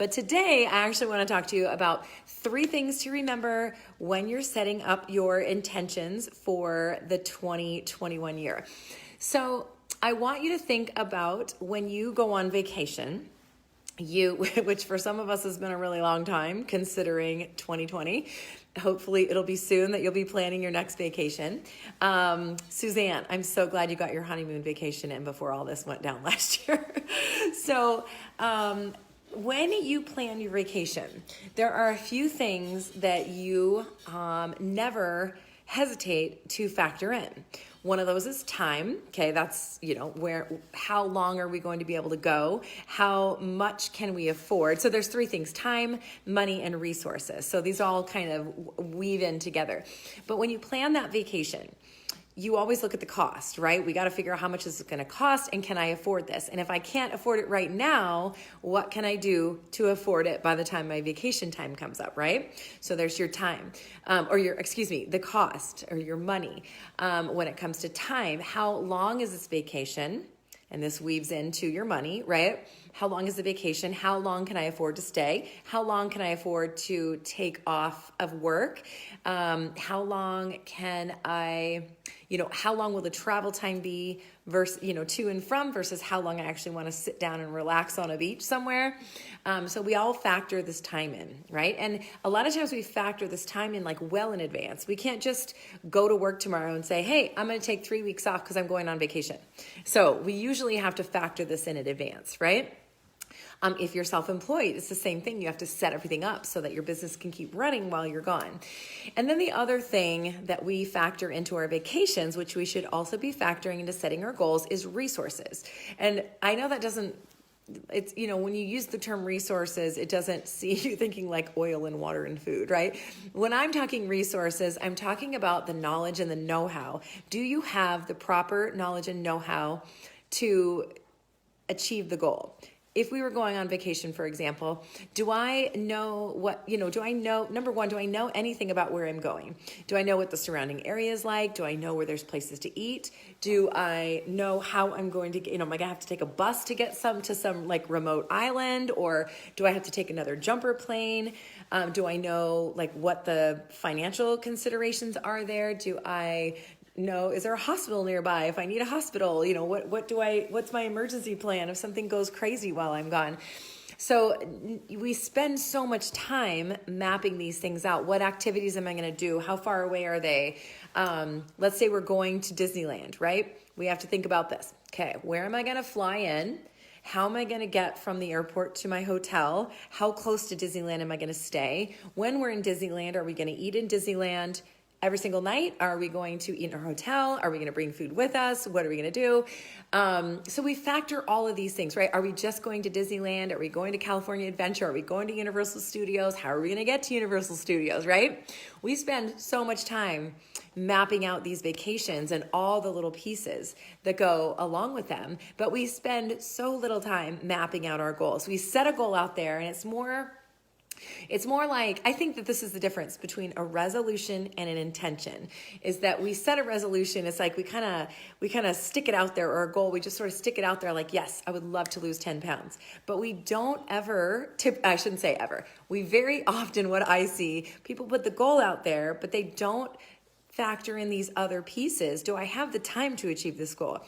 But today, I actually want to talk to you about 3 things to remember when you're setting up your intentions for the 2021 year. So I want you to think about when you go on vacation, which for some of us has been a really long time considering 2020. Hopefully it'll be soon that you'll be planning your next vacation. Suzanne, I'm so glad you got your honeymoon vacation in before all this went down last year. So when you plan your vacation, there are a few things that you never hesitate to factor in. One of those is time. Okay, that's, how long are we going to be able to go? How much can we afford? So there's 3 things: time, money, and resources. So these all kind of weave in together. But when you plan that vacation, you always look at the cost, right? We got to figure out how much is it going to cost and can I afford this? And if I can't afford it right now, what can I do to afford it by the time my vacation time comes up, right? So there's your time, the cost or your money. When it comes to time, how long is this vacation? And this weaves into your money, right? How long is the vacation? How long can I afford to stay? How long can I afford to take off of work? How long can I, how long will the travel time be versus, to and from versus how long I actually want to sit down and relax on a beach somewhere. So we all factor this time in, right? And a lot of times we factor this time in like well in advance. We can't just go to work tomorrow and say, hey, I'm going to take 3 weeks off because I'm going on vacation. So we usually have to factor this in advance, right? If you're self-employed, it's the same thing. You have to set everything up so that your business can keep running while you're gone. And then the other thing that we factor into our vacations, which we should also be factoring into setting our goals, is resources. And I know that doesn't, it's, when you use the term resources, it doesn't see you thinking like oil and water and food, right? When I'm talking resources, I'm talking about the knowledge and the know-how. Do you have the proper knowledge and know-how to achieve the goal? If we were going on vacation, for example, do I know number one, do I know anything about where I'm going? Do I know what the surrounding area is like? Do I know where there's places to eat? Do I know how I'm going to am I gonna have to take a bus to get to some like remote island, or do I have to take another jumper plane? Do I know like what the financial considerations are there? Do I know, is there a hospital nearby if I need a hospital? What's my emergency plan if something goes crazy while I'm gone? So we spend so much time mapping these things out. What activities am I going to do? How far away are they? Let's say we're going to Disneyland, right? We have to think about this. Okay, where am I going to fly in? How am I going to get from the airport to my hotel? How close to Disneyland am I going to stay? When we're in Disneyland, are we going to eat in Disneyland every single night? Are we going to eat in our hotel? Are we going to bring food with us? What are we going to do? So we factor all of these things, right? Are we just going to Disneyland? Are we going to California Adventure? Are we going to Universal Studios? How are we going to get to Universal Studios, right? We spend so much time mapping out these vacations and all the little pieces that go along with them, but we spend so little time mapping out our goals. We set a goal out there, and it's more like, I think that this is the difference between a resolution and an intention, is that we set a resolution. It's like we kind of stick it out there, or a goal. We just sort of stick it out there like, yes, I would love to lose 10 pounds. But we don't ever, I shouldn't say ever. We very often, what I see, people put the goal out there, but they don't factor in these other pieces. Do I have the time to achieve this goal?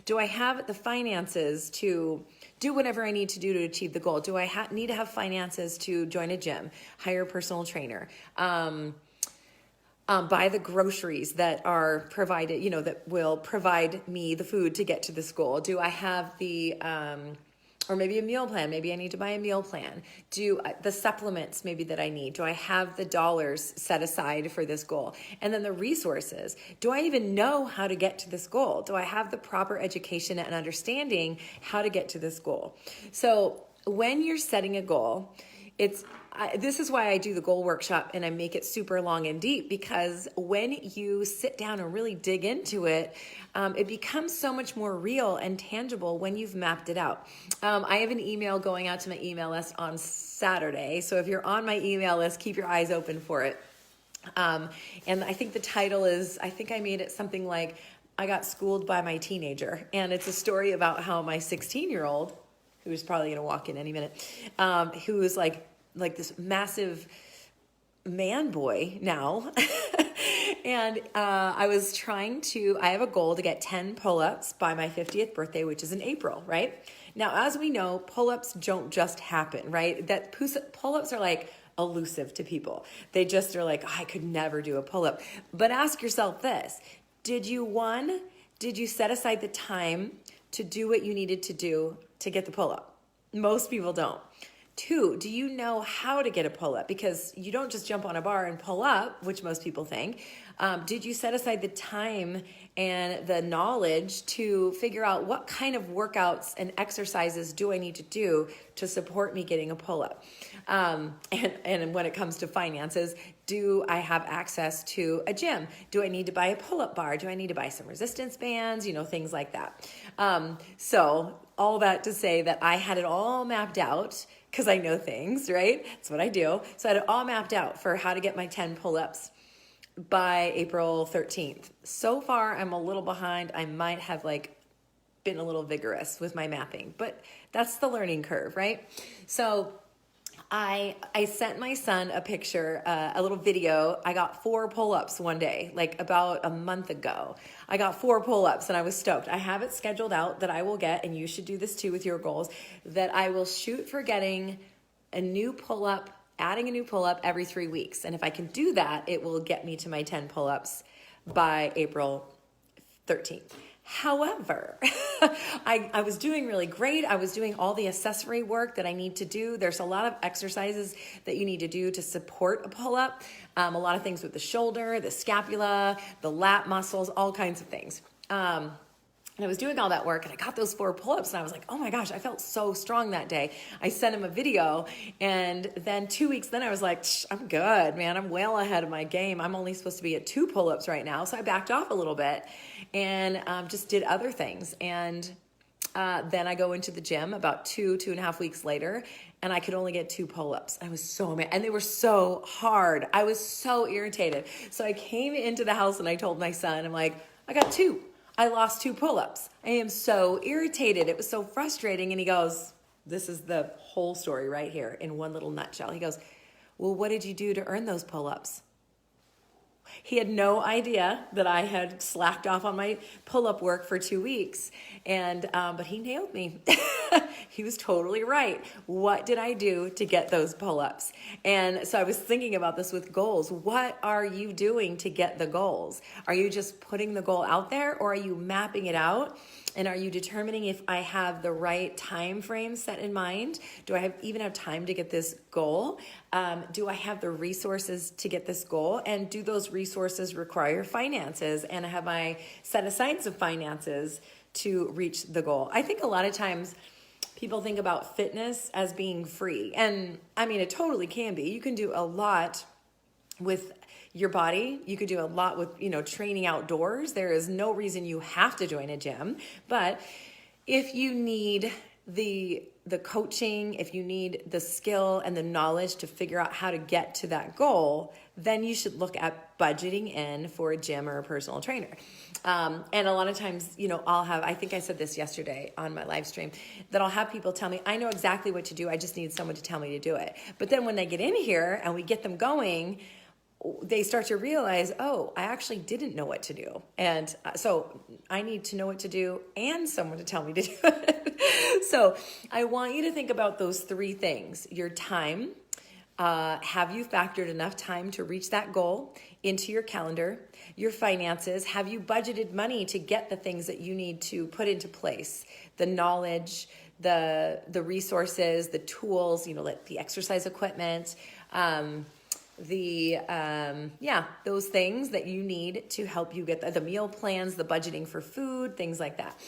Do I have the finances to do whatever I need to do to achieve the goal? Do I need to have finances to join a gym, hire a personal trainer, buy the groceries that are provided, that will provide me the food to get to this goal? Do I have or maybe a meal plan? Maybe I need to buy a meal plan. Do the supplements maybe that I need? Do I have the dollars set aside for this goal? And then the resources. Do I even know how to get to this goal? Do I have the proper education and understanding how to get to this goal? So when you're setting a goal, this is why I do the goal workshop and I make it super long and deep, because when you sit down and really dig into it, it becomes so much more real and tangible when you've mapped it out. I have an email going out to my email list on Saturday. So if you're on my email list, keep your eyes open for it. And I think the title is, I think I made it something like, I got schooled by my teenager. And it's a story about how my 16-year-old, who's probably going to walk in any minute, who is like this massive man boy now. And I have a goal to get 10 pull-ups by my 50th birthday, which is in April, right? Now, as we know, pull-ups don't just happen, right? That pull-ups are like elusive to people. They just are like, I could never do a pull-up. But ask yourself this, did you set aside the time to do what you needed to do to get the pull-up? Most people don't. 2, do you know how to get a pull-up? Because you don't just jump on a bar and pull up, which most people think. Did you set aside the time and the knowledge to figure out what kind of workouts and exercises do I need to do to support me getting a pull-up? And when it comes to finances, do I have access to a gym? Do I need to buy a pull-up bar? Do I need to buy some resistance bands? Things like that. So all that to say that I had it all mapped out because I know things, right? That's what I do. So I had it all mapped out for how to get my 10 pull-ups by April 13th. So far, I'm a little behind. I might have been a little vigorous with my mapping, but that's the learning curve, right? So I sent my son a picture, a little video. I got 4 pull-ups one day, about a month ago. I got 4 pull-ups and I was stoked. I have it scheduled out that I will get, and you should do this too with your goals, that I will shoot for getting a new pull-up, adding a new pull-up every 3 weeks. And if I can do that, it will get me to my 10 pull-ups by April 13th. However, I was doing really great. I was doing all the accessory work that I need to do. There's a lot of exercises that you need to do to support a pull-up. A lot of things with the shoulder, the scapula, the lat muscles, all kinds of things. And I was doing all that work and I got those 4 pull-ups and I was like, oh my gosh, I felt so strong that day. I sent him a video, and then 2 weeks then I was like, I'm good, man. I'm well ahead of my game. I'm only supposed to be at 2 pull-ups right now. So I backed off a little bit and just did other things. And then I go into the gym about 2.5 weeks later, and I could only get 2 pull-ups. I was so mad, and they were so hard. I was so irritated. So I came into the house and I told my son, I'm like, I got 2. I lost 2 pull-ups. I am so irritated. It was so frustrating. And he goes, this is the whole story right here in one little nutshell. He goes, well, what did you do to earn those pull-ups? He had no idea that I had slacked off on my pull-up work for 2 weeks. But he nailed me. He was totally right. What did I do to get those pull-ups? And so I was thinking about this with goals. What are you doing to get the goals? Are you just putting the goal out there, or are you mapping it out? And are you determining if I have the right time frame set in mind? Do I even have time to get this goal? Do I have the resources to get this goal? And do those resources require finances? And have I set aside some finances to reach the goal? I think a lot of times people think about fitness as being free. And I mean, it totally can be. You can do a lot with your body. You could do a lot with, training outdoors. There is no reason you have to join a gym. But if you need the coaching, if you need the skill and the knowledge to figure out how to get to that goal, then you should look at budgeting in for a gym or a personal trainer. And a lot of times, I think I said this yesterday on my live stream, that I'll have people tell me, I know exactly what to do. I just need someone to tell me to do it. But then when they get in here and we get them going, they start to realize, oh, I actually didn't know what to do. And so I need to know what to do and someone to tell me to do it. So I want you to think about those 3 things. Your time. Have you factored enough time to reach that goal into your calendar? Your finances. Have you budgeted money to get the things that you need to put into place? The knowledge, the resources, the tools, the exercise equipment, those things that you need to help you get the meal plans, the budgeting for food, things like that.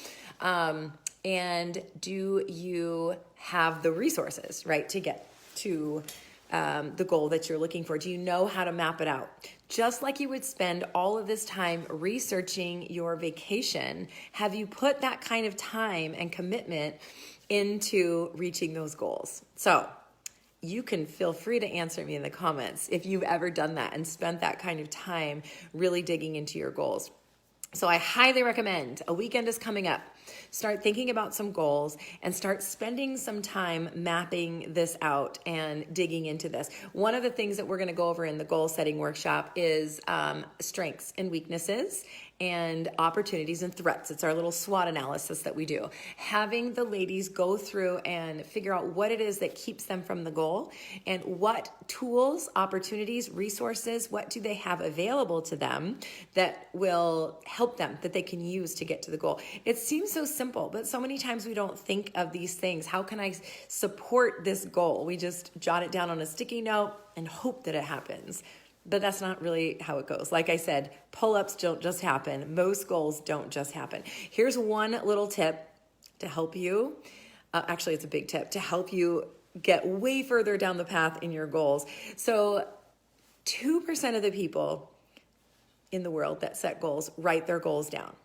And do you have the resources, right, to get to the goal that you're looking for? Do you know how to map it out? Just like you would spend all of this time researching your vacation, have you put that kind of time and commitment into reaching those goals? So you can feel free to answer me in the comments if you've ever done that and spent that kind of time really digging into your goals. So I highly recommend, a weekend is coming up. Start thinking about some goals and start spending some time mapping this out and digging into this. One of the things that we're going to go over in the goal setting workshop is strengths and weaknesses and opportunities and threats. It's our little SWOT analysis that we do. Having the ladies go through and figure out what it is that keeps them from the goal and what tools, opportunities, resources, what do they have available to them that will help them, that they can use to get to the goal. It seems so simple, but so many times we don't think of these things. How can I support this goal? We just jot it down on a sticky note and hope that it happens. But that's not really how it goes. Like I said, pull-ups don't just happen. Most goals don't just happen. Here's one little tip to help you. Actually, it's a big tip to help you get way further down the path in your goals. So 2% of the people in the world that set goals write their goals down.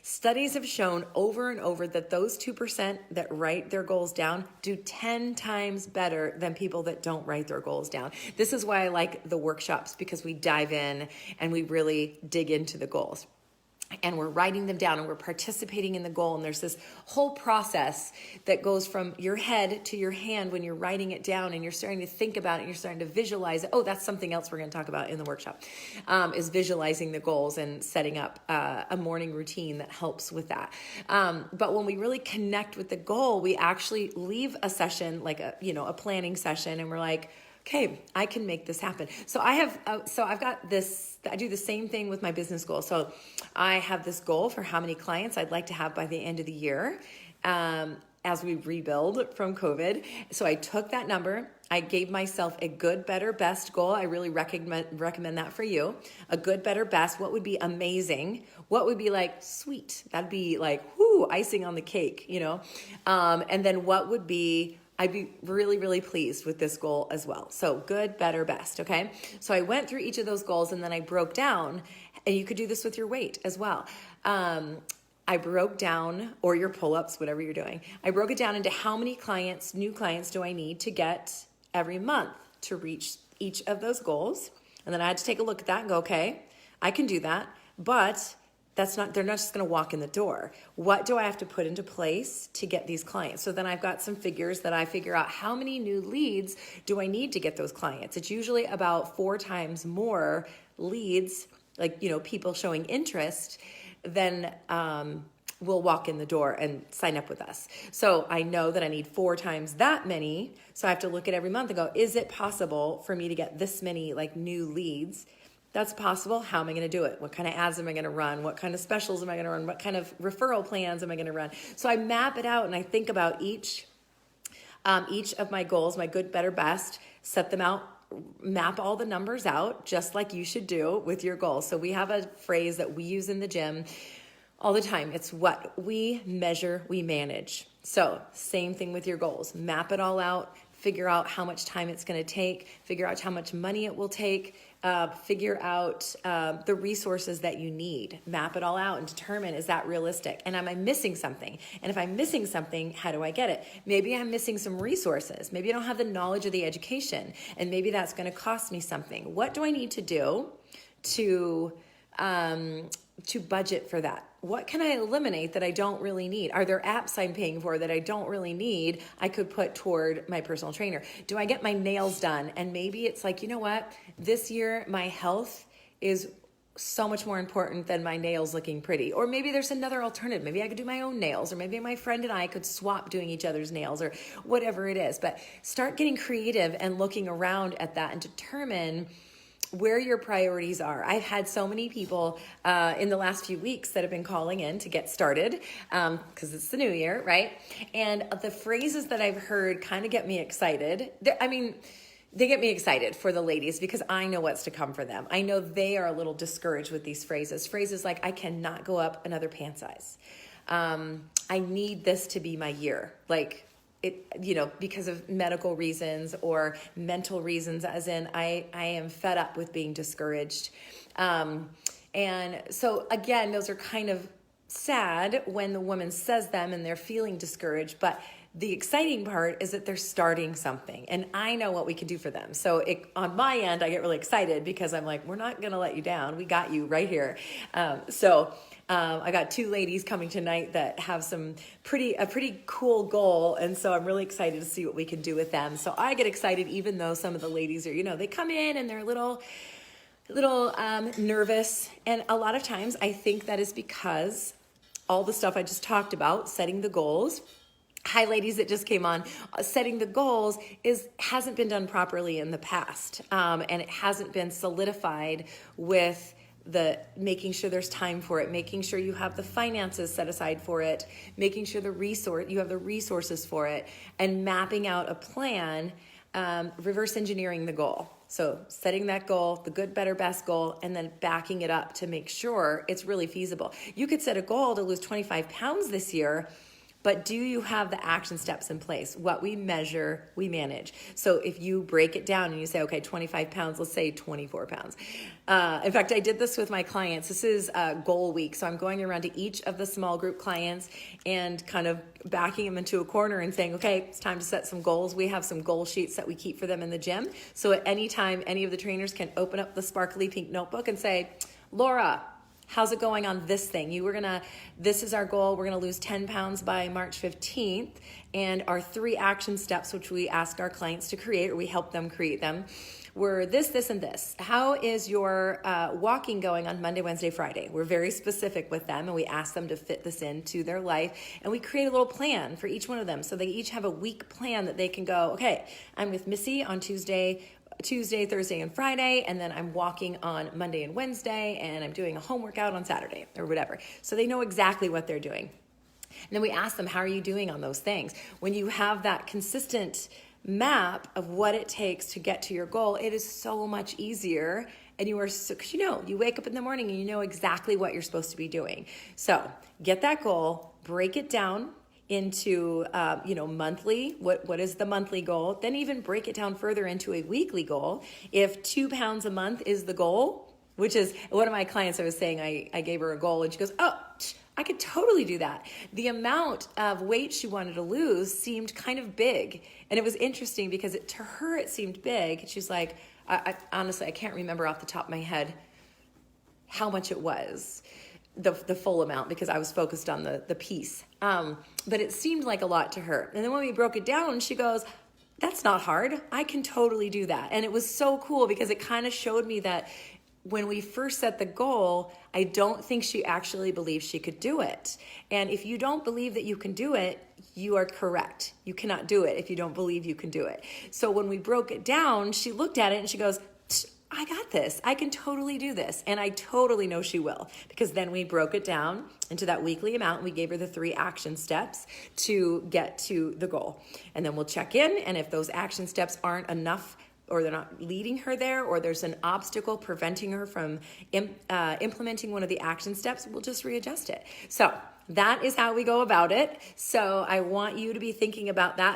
Studies have shown over and over that those 2% that write their goals down do 10 times better than people that don't write their goals down. This is why I like the workshops, because we dive in and we really dig into the goals. And we're writing them down and we're participating in the goal. And there's this whole process that goes from your head to your hand when you're writing it down and you're starting to think about it, and you're starting to visualize it. Oh, that's something else we're going to talk about in the workshop, is visualizing the goals and setting up a morning routine that helps with that. But when we really connect with the goal, we actually leave a session, like a planning session, and we're like, okay, I can make this happen. So I've got this, I do the same thing with my business goal. So I have this goal for how many clients I'd like to have by the end of the year as we rebuild from COVID. So I took that number. I gave myself a good, better, best goal. I really recommend that for you. A good, better, best. What would be amazing? What would be like sweet? That'd be like, whoo, icing on the cake, and then what would be, I'd be really, really pleased with this goal as well. So good, better, best, okay? So I went through each of those goals and then I broke down, and you could do this with your weight as well. I broke down, or your pull-ups, whatever you're doing. I broke it down into how many new clients do I need to get every month to reach each of those goals. And then I had to take a look at that and go, okay, I can do that, but they're not just going to walk in the door. What do I have to put into place to get these clients? So then I've got some figures that I figure out how many new leads do I need to get those clients. It's usually about 4 times more leads, like, people showing interest than will walk in the door and sign up with us. So I know that I need 4 times that many. So I have to look at every month and go, is it possible for me to get this many new leads? That's possible. How am I going to do it? What kind of ads am I going to run? What kind of specials am I going to run? What kind of referral plans am I going to run? So I map it out and I think about each of my goals, my good, better, best, set them out, map all the numbers out, just like you should do with your goals. So we have a phrase that we use in the gym all the time. It's what we measure, we manage. So same thing with your goals. Map it all out, figure out how much time it's going to take, figure out how much money it will take, figure out the resources that you need, map it all out and determine, is that realistic? And am I missing something? And if I'm missing something, how do I get it? Maybe I'm missing some resources. Maybe I don't have the knowledge or the education, and maybe that's going to cost me something. What do I need to do to budget for that? What can I eliminate that I don't really need? Are there apps I'm paying for that I don't really need I could put toward my personal trainer? Do I get my nails done? And maybe it's like, you know what? This year, my health is so much more important than my nails looking pretty. Or maybe there's another alternative. Maybe I could do my own nails, or maybe my friend and I could swap doing each other's nails, or whatever it is. But start getting creative and looking around at that and determine where your priorities are. I've had so many people in the last few weeks that have been calling in to get started because it's the new year, right? And the phrases that I've heard kind of get me excited. They get me excited for the ladies because I know what's to come for them. I know they are a little discouraged with these phrases. Phrases like, I cannot go up another pant size. I need this to be my year. Because of medical reasons or mental reasons, as in I am fed up with being discouraged. And so again, those are kind of sad when the woman says them and they're feeling discouraged, but the exciting part is that they're starting something, and I know what we can do for them. So on my end, I get really excited because I'm like, we're not going to let you down. We got you right here. So I got 2 ladies coming tonight that have a pretty cool goal. And so I'm really excited to see what we can do with them. So I get excited, even though some of the ladies are, they come in and they're a little nervous. And a lot of times I think that is because all the stuff I just talked about, setting the goals. Hi, ladies that just came on. Setting the goals hasn't been done properly in the past, and it hasn't been solidified with the making sure there's time for it, making sure you have the finances set aside for it, making sure you have the resources for it, and mapping out a plan, reverse engineering the goal. So setting that goal, the good, better, best goal, and then backing it up to make sure it's really feasible. You could set a goal to lose 25 pounds this year, but do you have the action steps in place? What we measure, we manage. So if you break it down and you say, okay, 25 pounds, let's say 24 pounds. In fact, I did this with my clients. This is goal week. So I'm going around to each of the small group clients and kind of backing them into a corner and saying, okay, it's time to set some goals. We have some goal sheets that we keep for them in the gym. So at any time, any of the trainers can open up the sparkly pink notebook and say, Laura, how's it going on this thing? This is our goal. We're going to lose 10 pounds by March 15th. And our 3 action steps, which we ask our clients to create, or we help them create them, were this, this, and this. How is your walking going on Monday, Wednesday, Friday? We're very specific with them, and we ask them to fit this into their life. And we create a little plan for each one of them. So they each have a week plan that they can go, okay, I'm with Missy on Tuesday, Thursday, and Friday, and then I'm walking on Monday and Wednesday, and I'm doing a home workout on Saturday or whatever. So they know exactly what they're doing. And then we ask them, how are you doing on those things? When you have that consistent map of what it takes to get to your goal, it is so much easier. And you wake up in the morning and you know exactly what you're supposed to be doing. So get that goal, break it down into monthly, what is the monthly goal, then even break it down further into a weekly goal. If 2 pounds a month is the goal, which is one of my clients, I was saying, I gave her a goal and she goes, oh, I could totally do that. The amount of weight she wanted to lose seemed kind of big. And it was interesting because to her it seemed big. She's like, I honestly, I can't remember off the top of my head how much it was. The full amount, because I was focused on the piece. But it seemed like a lot to her. And then when we broke it down, she goes, that's not hard. I can totally do that. And it was so cool because it kind of showed me that when we first set the goal, I don't think she actually believed she could do it. And if you don't believe that you can do it, you are correct. You cannot do it if you don't believe you can do it. So when we broke it down, she looked at it and she goes, I got this. I can totally do this. And I totally know she will, because then we broke it down into that weekly amount. We gave her the 3 action steps to get to the goal. And then we'll check in. And if those action steps aren't enough, or they're not leading her there, or there's an obstacle preventing her from implementing one of the action steps, we'll just readjust it. So that is how we go about it. So I want you to be thinking about that.